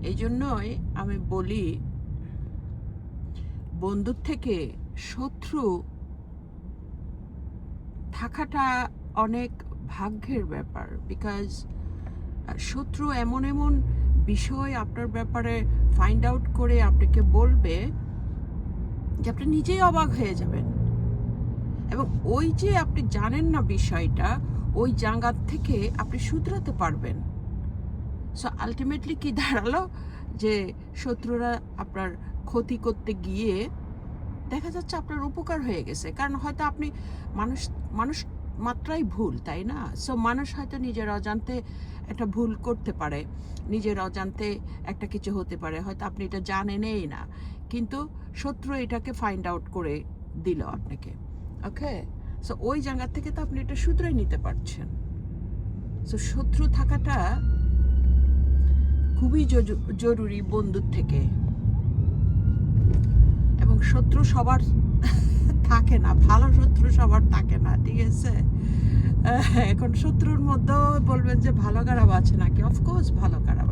এই জন্যই আমি বলি বন্ধুর থেকে শত্রু থাকাটা অনেক ভাগ্যের ব্যাপার। বিকজ শত্রু এমন এমন বিষয় আপনার ব্যাপারে ফাইন্ড আউট করে আপনাকে বলবে যে আপনি নিজেই অবাক হয়ে যাবেন, এবং ওই যে আপনি জানেন না বিষয়টা, ওই জায়গার থেকে আপনি শুধরাতে পারবেন। সো আলটিমেটলি কি দাঁড়ালো যে শত্রুরা আপনার ক্ষতি করতে গিয়ে দেখা যাচ্ছে আপনার উপকার হয়ে গেছে, কারণ হয়তো আপনি মানুষ মানুষ মাত্রাই ভুল, তাই না? সো মানুষ হয়তো নিজের অজান্তে একটা ভুল করতে পারে, নিজের অজান্তে একটা কিছু হতে পারে, হয়তো আপনি এটা জানেনই না, কিন্তু শত্রু এটাকে ফাইন্ড আউট করে দিল আপনাকে। ওকে, সো ওই জায়গা থেকে তো আপনি এটা শুধরে নিতে পারছেন। সো শত্রু থাকাটা খুবই জরুরি বন্ধুর থেকে। এবং শত্রু সবার থাকে না, ভালো শত্রু সবার থাকে না, ঠিক আছে? এখন শত্রুর মধ্যেও বলবেন যে ভালো খারাপ আছে নাকি, অফকোর্স ভালো খারাপ